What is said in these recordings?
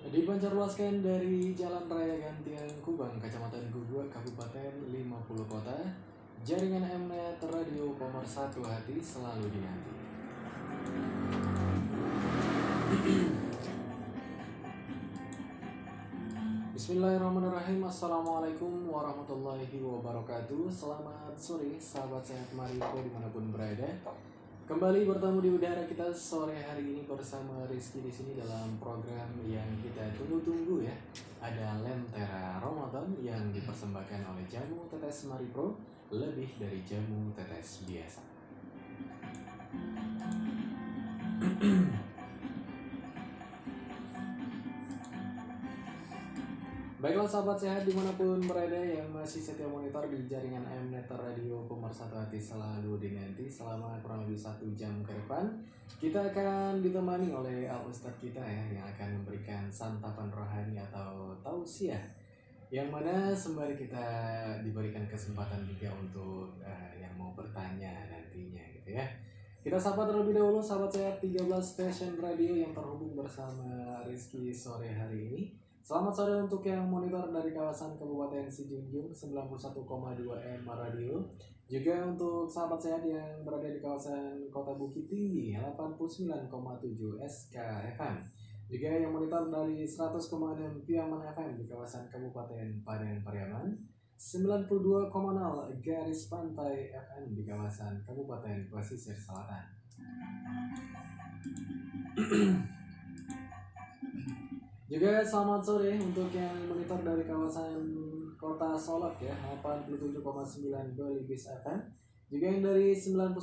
Dipancarluaskan dari Jalan Raya Gantian Kubang, Kecamatan Gugua, Kabupaten 50 Kota. Jaringan Mnet Radio Pemersatu Hati selalu dinanti. Bismillahirrahmanirrahim. Assalamualaikum warahmatullahi wabarakatuh. Selamat sore sahabat sehat Maripo dimanapun berada. Kembali bertemu di udara kita sore hari ini bersama Rizky di sini dalam program yang kita tunggu-tunggu ya. Ada Lentera Ramadan yang dipersembahkan oleh Jamu Tetes Maripro, lebih dari jamu tetes biasa. Baiklah sahabat sehat dimanapun berada yang masih setia monitor di jaringan Mnet Radio Pemersatu Hati selalu dinanti. Selama kurang lebih 1 jam ke depan kita akan ditemani oleh Al Ustadz kita ya, yang akan memberikan santapan rohani atau tausiah, yang mana sembari kita diberikan kesempatan juga untuk yang mau bertanya nantinya gitu ya. Kita sapa terlebih dahulu sahabat sehat 13 stasiun radio yang terhubung bersama Rizky sore hari ini. Selamat sore untuk yang monitor dari kawasan Kabupaten Sijunjung 91,2 M Radio. Juga untuk sahabat sehat yang berada di kawasan Kota Bukit Tinggi 89,7 SKFM. Juga yang monitor dari 100,6 Piaman FM di kawasan Kabupaten Padang Pariaman, 92,0 Garis Pantai FM di kawasan Kabupaten Pesisir Selatan. Juga selamat sore untuk yang monitor dari kawasan Kota Solok ya, 87,9 Belibis FM. Juga yang dari 91,3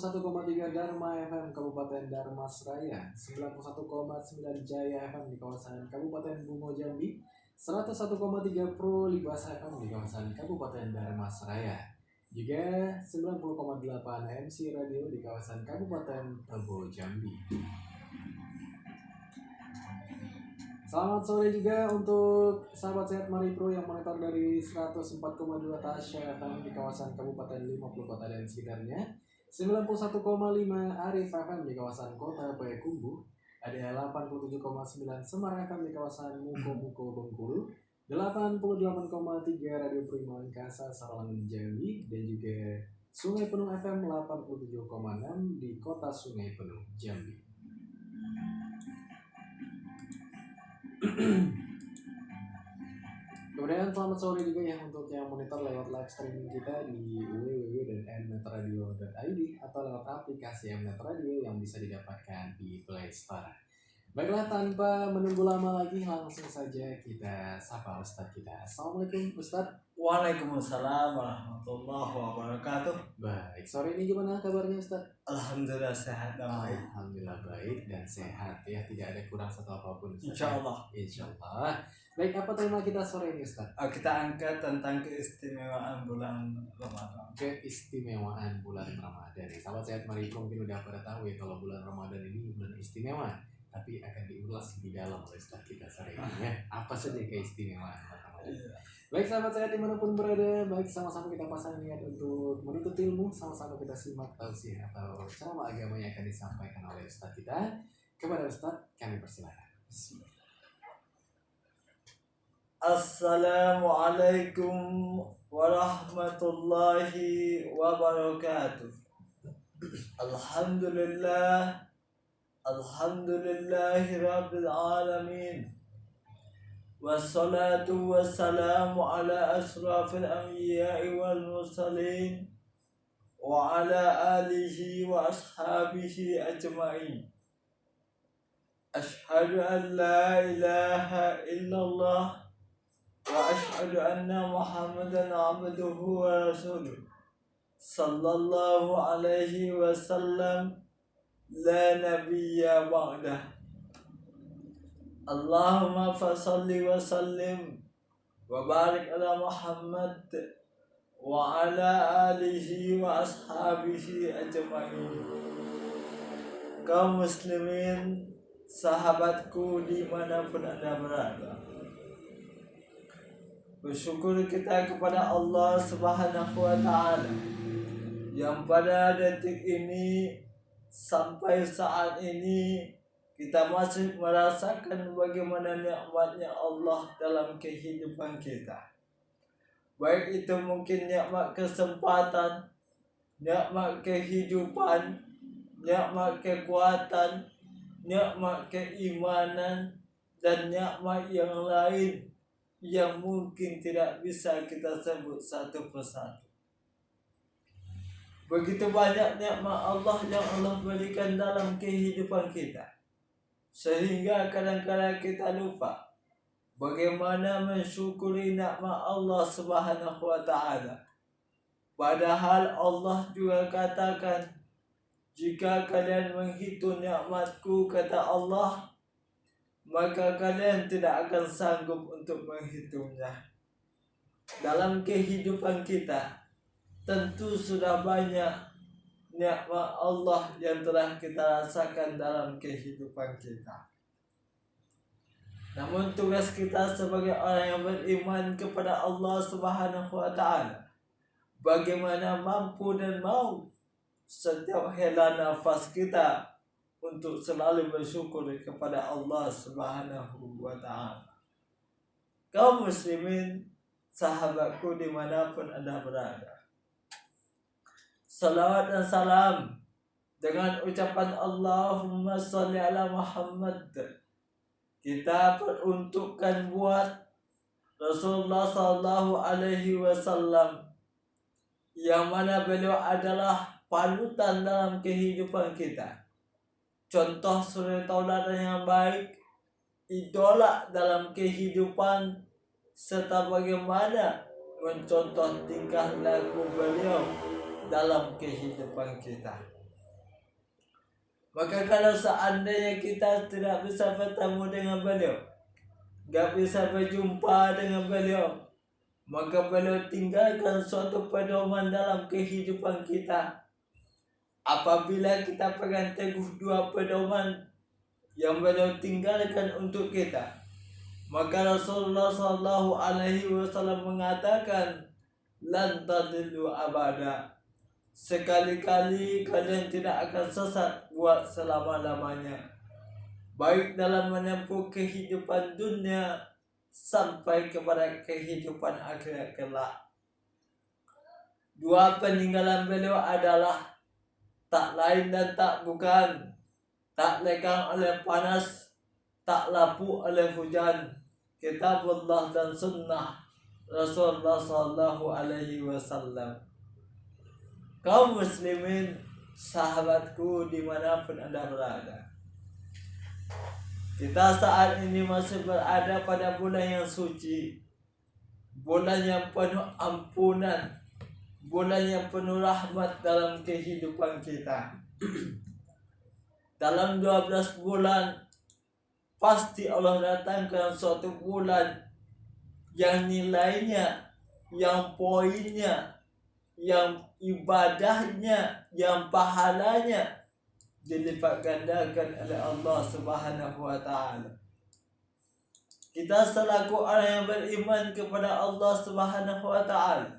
Dharma FM Kabupaten Dharmasraya, 91,9 Jaya FM di kawasan Kabupaten Bungo Jambi, 101,3 Pro Libas FM di kawasan Kabupaten Dharmasraya. Juga 90,8 MC Radio di kawasan Kabupaten Tebo Jambi. Selamat sore juga untuk sahabat sehat Maripro yang monitor dari 104,2 Tasya FM di kawasan Kabupaten 50 Kota dan sekitarnya, 91,5 Arif FM di kawasan Kota Payakumbuh, ada 87,9 Semar FM di kawasan Muko Bengkulu, 88,3 Radio Prima Angkasa Sarangan Jambi, dan juga Sungai Penuh FM 87,6 di Kota Sungai Penuh Jambi. Kemudian selamat sore juga ya untuk yang monitor lewat live streaming kita di www.mnetradio.id atau lewat aplikasi Mnet Radio yang bisa didapatkan di Play Store. Baiklah, tanpa menunggu lama lagi langsung saja kita sapa Ustadz kita. Assalamualaikum Ustadz. Waalaikumsalam warahmatullahi wabarakatuh. Baik, sore ini gimana kabarnya Ustadz? Alhamdulillah sehat dan baik. Alhamdulillah baik dan sehat ya, tidak ada kurang satu apapun Ustadz. Insyaallah. Insyaallah. Baik, apa tema kita sore ini Ustadz? Kita angkat tentang keistimewaan bulan Ramadan. Keistimewaan bulan Ramadan. Sahabat sehat Maripro mungkin udah pada tahu ya kalau bulan Ramadan ini bulan istimewa, tapi akan diulas lebih dalam oleh Ustadz kita sore ini ya. Apa saja keistimewaan Ramadan? Baik sahabat sehat dimanapun berada, baik sama-sama kita pasang niat untuk menuntut ilmu, sama-sama kita simak tausiah atau ceramah agama yang akan disampaikan oleh Ustadz kita. Kepada Ustadz kami persilakan. Assalamualaikum warahmatullahi wabarakatuh. Alhamdulillahi rabbil alamin. Wassalatu wassalamu ala asrafil anbiya'i wal mursalin wa ala alihi wa ashabihi ajma'in. Ashhadu an la ilaha illallah wa ashhadu anna Muhammadan abduhu wa rasuluh sallallahu alaihi wasallam la nabiyya ba'dah. Allahumma fasalli wa sallim wa barik ala Muhammad wa ala alihi wa ashabihi ajma'in. Kaum muslimin, sahabatku dimanapun Anda berada, bersyukur kita kepada Allah Subhanahu wa Ta'ala yang pada detik ini sampai saat ini kita masih merasakan bagaimana nikmatnya Allah dalam kehidupan kita. Baik itu mungkin nikmat kesempatan, nikmat kehidupan, nikmat kekuatan, nikmat keimanan, dan nikmat yang lain yang mungkin tidak bisa kita sebut satu persatu. Begitu banyak nikmat Allah yang Allah berikan dalam kehidupan kita, sehingga kadang-kadang kita lupa bagaimana mensyukuri nikmat Allah Subhanahu wa taala. Padahal Allah juga katakan, jika kalian menghitung nikmatku, kata Allah, maka kalian tidak akan sanggup untuk menghitungnya. Dalam kehidupan kita tentu sudah banyak nikmat Allah yang telah kita rasakan dalam kehidupan kita. Namun tugas kita sebagai orang yang beriman kepada Allah Subhanahu wa taala, bagaimana mampu dan mau setiap hela nafas kita untuk selalu bersyukur kepada Allah Subhanahu wa taala. Kaum muslimin, sahabatku dimanapun Anda berada, salawat dan salam dengan ucapan Allahumma sholli ala Muhammad kita peruntukkan buat Rasulullah sallallahu alaihi wasallam, yang mana beliau adalah panutan dalam kehidupan kita, contoh suri tauladan yang baik, idola dalam kehidupan, serta bagaimana mencontoh tingkah laku beliau dalam kehidupan kita. Maka kalau seandainya kita tidak bisa bertemu dengan beliau, gak bisa berjumpa dengan beliau, maka beliau tinggalkan suatu pedoman dalam kehidupan kita. Apabila kita pegang teguh dua pedoman yang beliau tinggalkan untuk kita, maka Rasulullah sallallahu alaihi wasallam mengatakan, lan tadillu abada, sekali-kali kalian tidak akan sesat buat selama-lamanya, baik dalam menempuh kehidupan dunia sampai kepada kehidupan akhirat kelak. Dua peninggalan beliau adalah tak lain dan tak bukan, tak lekang oleh panas, tak lapuk oleh hujan, kitabullah dan sunnah Rasulullah sallallahu alaihi wasallam. Kaum muslimin, sahabatku dimanapun Anda berada, kita saat ini masih berada pada bulan yang suci, bulan yang penuh ampunan, bulan yang penuh rahmat dalam kehidupan kita. Dalam 12 bulan pasti Allah datangkan suatu bulan yang nilainya, yang poinnya, yang ibadahnya, yang pahalanya dilipat gandakan oleh Allah Subhanahu wa taala. Kita selaku orang yang beriman kepada Allah Subhanahu wa taala,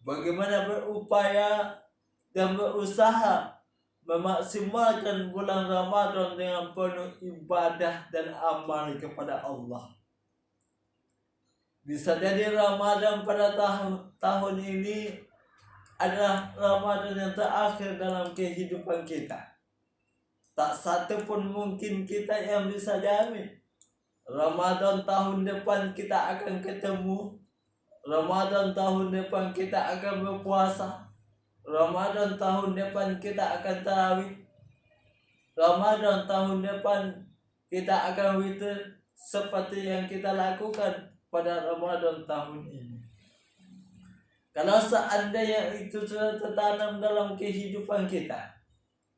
bagaimana berupaya dan berusaha memaksimalkan bulan Ramadan dengan penuh ibadah dan amal kepada Allah. Bisa jadi Ramadan pada tahun ini adalah Ramadan yang terakhir dalam kehidupan kita. Tak satu pun mungkin kita yang bisa jamin Ramadan tahun depan kita akan ketemu, Ramadan tahun depan kita akan berpuasa, Ramadan tahun depan kita akan tarawih, Ramadan tahun depan kita akan witir seperti yang kita lakukan pada Ramadan tahun ini. Kalau seandainya itu sudah tertanam dalam kehidupan kita,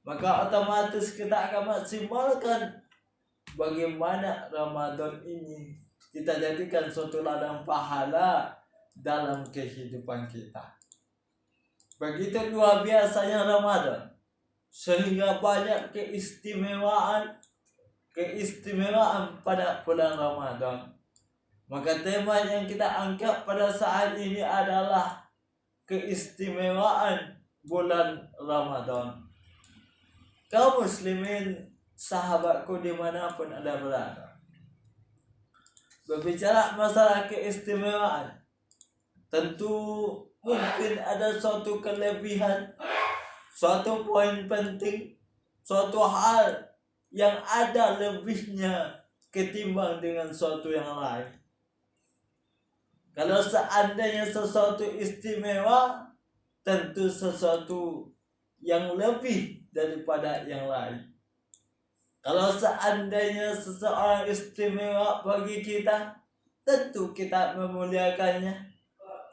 maka otomatis kita akan maksimalkan bagaimana Ramadan ini kita jadikan suatu ladang pahala dalam kehidupan kita. Begitu luar biasanya Ramadan, sehingga banyak keistimewaan pada bulan Ramadan. Maka tema yang kita angkat pada saat ini adalah keistimewaan bulan Ramadan. Kaum muslimin, sahabatku dimanapun Anda berada, berbicara masalah keistimewaan, tentu mungkin ada suatu kelebihan, suatu poin penting, suatu hal yang ada lebihnya ketimbang dengan suatu yang lain. Kalau seandainya sesuatu istimewa, tentu sesuatu yang lebih daripada yang lain. Kalau seandainya seseorang istimewa bagi kita, tentu kita memuliakannya.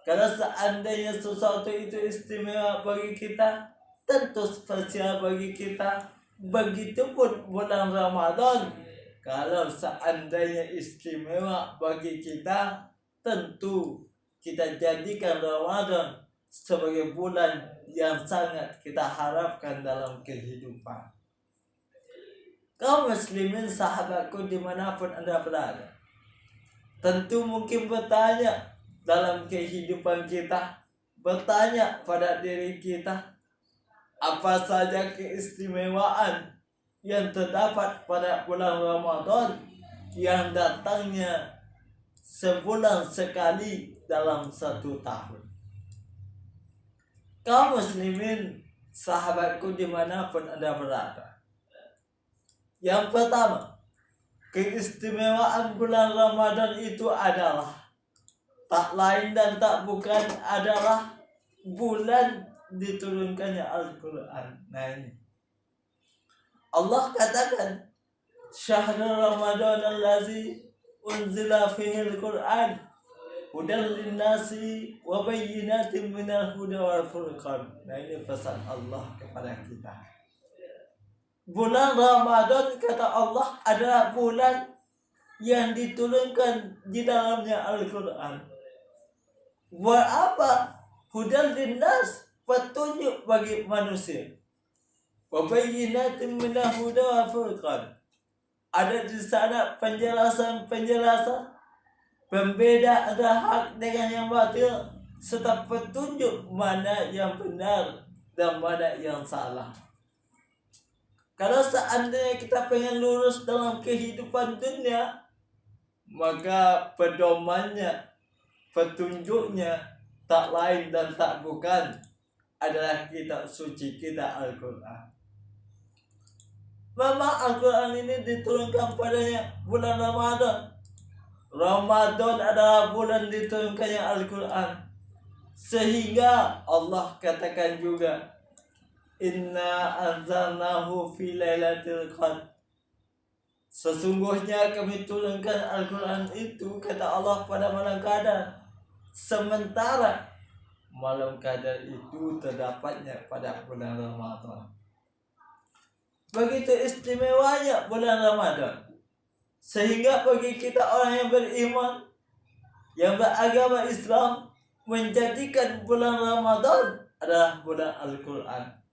Kalau seandainya sesuatu itu istimewa bagi kita, tentu spesial bagi kita. Begitupun bulan Ramadan, kalau seandainya istimewa bagi kita, tentu kita jadikan Ramadan sebagai bulan yang sangat kita harapkan dalam kehidupan. Kaum muslimin, sahabatku dimanapun Anda berada, tentu mungkin bertanya dalam kehidupan kita, bertanya pada diri kita, apa saja keistimewaan yang terdapat pada bulan Ramadan yang datangnya sebulan sekali dalam satu tahun. Kaum muslimin, sahabatku dimanapun Anda berada, yang pertama, keistimewaan bulan Ramadan itu adalah tak lain dan tak bukan adalah bulan diturunkannya Al-Quran. Nah ini, Allah katakan, Syahrul Ramadan allazi unzila fihi al-Quran hudan linnasi wa bayyinatin minal huda wal furqan. Nah ini pesan Allah kepada kita. Bulan Ramadan, kata Allah, adalah bulan yang diturunkan di dalamnya Al-Quran. Buat apa? Hudan linnas, petunjuk bagi manusia. Wa bayyinatin minal huda wal furqan. Ada di sana penjelasan-penjelasan pembeda antara hak dengan yang batil, serta petunjuk mana yang benar dan mana yang salah. Kalau seandainya kita pengen lurus dalam kehidupan dunia, maka pedomannya, petunjuknya tak lain dan tak bukan adalah kitab suci kita, Al-Quran. Memang Al-Quran ini diturunkan padanya bulan Ramadan. Ramadan adalah bulan diturunkannya Al-Quran. Sehingga Allah katakan juga, Inna anzalnahu fi lailatul qadr. Sesungguhnya kami turunkan Al-Quran itu, kata Allah, pada malam qadar. Sementara malam qadar itu terdapatnya pada bulan Ramadan. Begitu istimewanya bulan Ramadan, sehingga bagi kita orang yang beriman, yang beragama Islam, menjadikan bulan Ramadan adalah bulan Al-Quran.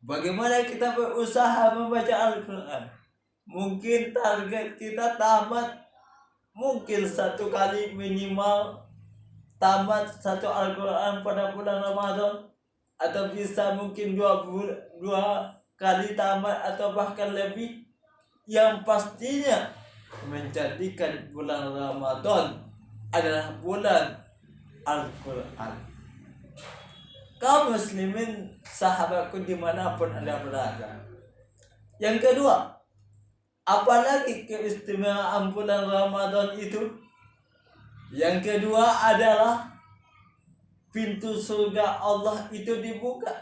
Bagaimana kita berusaha membaca Al-Quran? Mungkin target kita tamat, mungkin satu kali minimal tamat satu Al-Quran pada bulan Ramadan, atau bisa mungkin dua kali tamat atau bahkan lebih. Yang pastinya menjadikan bulan Ramadan adalah bulan Al-Quran. Kaum muslimin, sahabatku dimanapun Anda berada. Yang kedua, apalagi keistimewaan bulan Ramadan itu? Yang kedua adalah pintu surga Allah itu dibuka,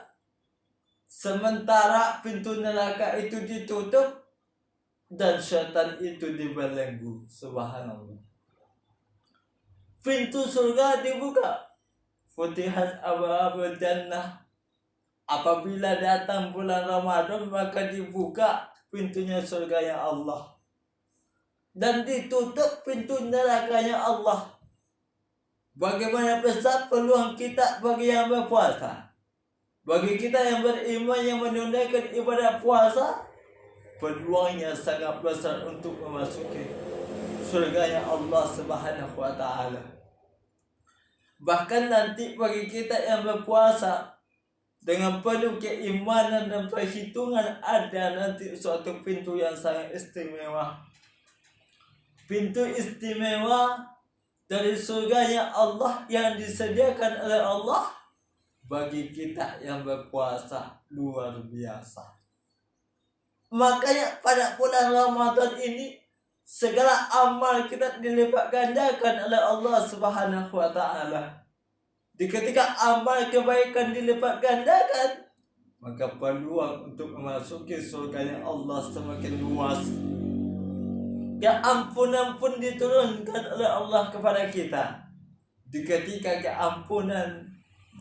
sementara pintu neraka itu ditutup dan syaitan itu dibelenggu. Subhanallah. Pintu surga dibuka, Futihat abwaabul jannah. Apabila datang bulan Ramadan, maka dibuka pintunya surganya Allah dan ditutup pintu nerakanya Allah. Bagaimana besar peluang kita bagi yang berpuasa, bagi kita yang beriman, yang menunaikan ibadah puasa, peluangnya sangat besar untuk memasuki surganya Allah Subhanahu wa ta'ala. Bahkan nanti bagi kita yang berpuasa dengan penuh keimanan dan perhitungan, ada nanti suatu pintu yang sangat istimewa. Pintu istimewa dari surganya Allah yang disediakan oleh Allah bagi kita yang berpuasa luar biasa. Makanya pada bulan Ramadan ini segala amal kita dilipat gandakan oleh Allah Subhanahu wa taala. Ketika amal kebaikan dilipat gandakan, maka peluang untuk memasuki surganya Allah semakin luas. Keampunan pun diturunkan oleh Allah kepada kita. Ketika keampunan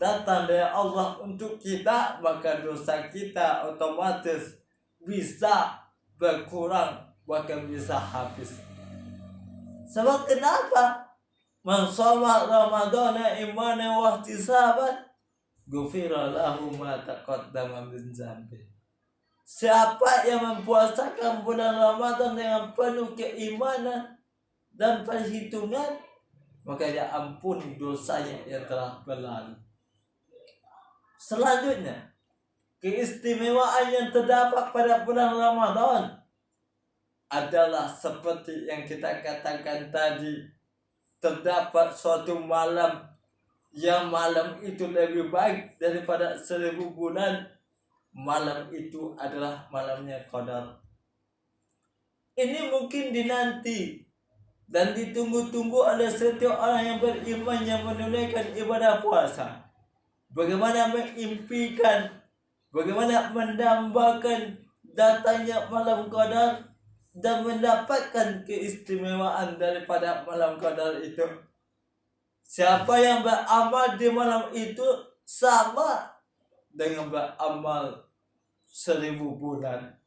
datang dari Allah untuk kita, maka dosa kita otomatis bisa berkurang, bahkan bisa habis. Sebab kenapa? Man shoma Ramadana imanan wa ihtisaban ghufira lahu ma taqaddama min dzambi. Siapa yang mempuasakan bulan Ramadan dengan penuh keimanan dan perhitungan, maka dia ampuni dosanya yang telah berlalu. Selanjutnya, keistimewaan yang terdapat pada bulan Ramadan adalah seperti yang kita katakan tadi, terdapat suatu malam yang malam itu lebih baik daripada 1000 bulan. Malam itu adalah malamnya Qadar. Ini mungkin dinanti dan ditunggu-tunggu oleh setiap orang yang beriman yang menunaikan ibadah puasa. Bagaimana mengimpikan, bagaimana mendambakan datangnya malam Qadar dan mendapatkan keistimewaan daripada malam Qadar itu. Siapa yang beramal di malam itu sama dengan beramal 1000 bulan.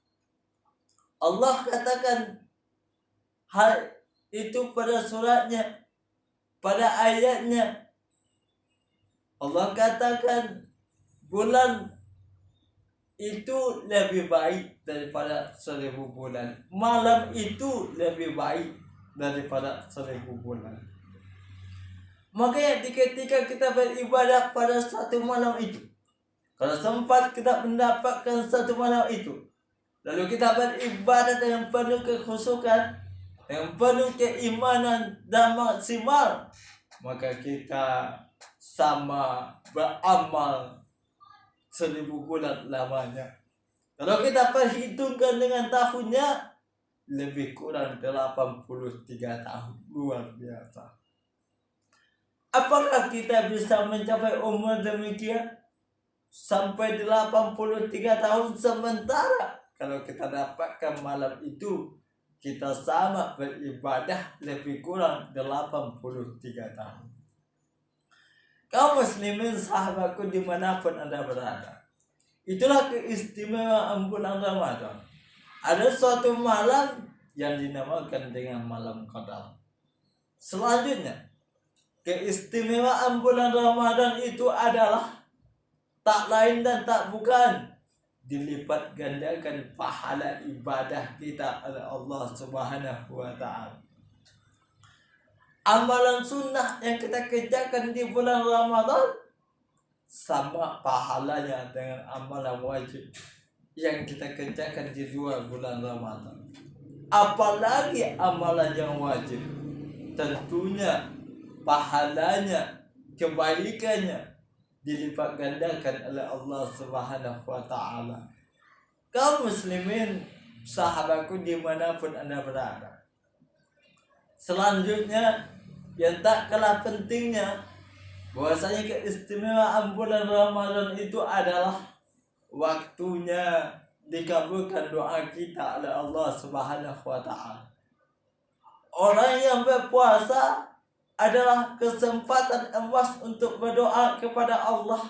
Allah katakan hal itu pada suratnya, pada ayatnya. Allah katakan bulan itu lebih baik daripada 1000 bulan. Malam itu lebih baik daripada 1000 bulan. Makanya ketika kita beribadah pada satu malam itu, kalau sempat kita mendapatkan satu malam itu, lalu kita beribadah dengan penuh kekhusyukan, dengan penuh keimanan dan maksimal, maka kita sama beramal 1000 bulan lamanya. Kalau kita perhitungkan dengan tahunnya, lebih kurang 83 tahun. Luar biasa. Apakah kita bisa mencapai umur demikian? Sampai 83 tahun, sementara kalau kita dapatkan malam itu, kita sama beribadah lebih kurang 83 tahun. Kaum muslimin sahabatku dimanapun Anda berada, itulah keistimewaan bulan Ramadan. Ada suatu malam yang dinamakan dengan malam Qadar. Selanjutnya, keistimewaan bulan Ramadan itu adalah tak lain dan tak bukan dilipat gandakan pahala ibadah kita oleh Allah Subhanahu wa taala. Amalan sunnah yang kita kerjakan di bulan Ramadan sama pahalanya dengan amalan wajib yang kita kerjakan di luar bulan Ramadan. Apalagi amalan yang wajib, tentunya pahalanya, kebaikannya dilipat gandakan oleh Allah Subhanahu wa taala. Kaum muslimin sahabatku dimanapun Anda berada, selanjutnya yang tak kalah pentingnya, bahwasanya keistimewaan bulan Ramadan itu adalah waktunya dikabulkan doa kita oleh Allah Subhanahu wa taala. Orang yang berpuasa adalah kesempatan emas untuk berdoa kepada Allah,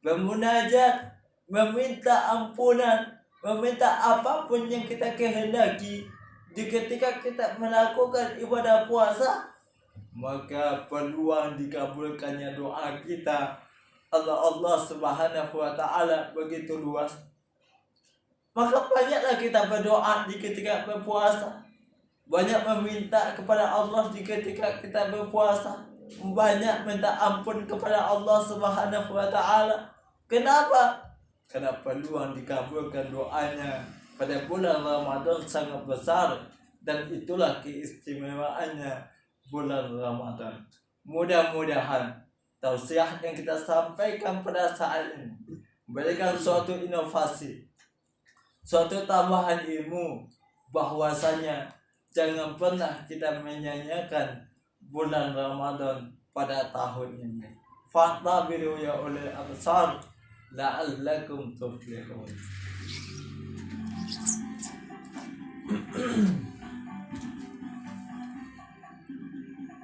bermunajat, meminta ampunan, meminta apapun yang kita kehendaki. Ketika kita melakukan ibadah puasa, maka peluang dikabulkannya doa kita Allah Subhanahu wa taala begitu luas. Maka banyaklah kita berdoa di ketika berpuasa, banyak meminta kepada Allah di ketika kita berpuasa, banyak minta ampun kepada Allah Subhanahu wa taala. Kenapa? Karena peluang dikabulkan doanya pada bulan Ramadan sangat besar, dan itulah keistimewaannya bulan Ramadan. Mudah-mudahan tausiah yang kita sampaikan pada saat ini memberikan suatu inovasi, suatu tambahan ilmu, bahwasanya jangan pernah kita menyanyiakan bulan Ramadan pada tahun ini. Fa'tabiru ya ulil absar la'allakum tuflihun.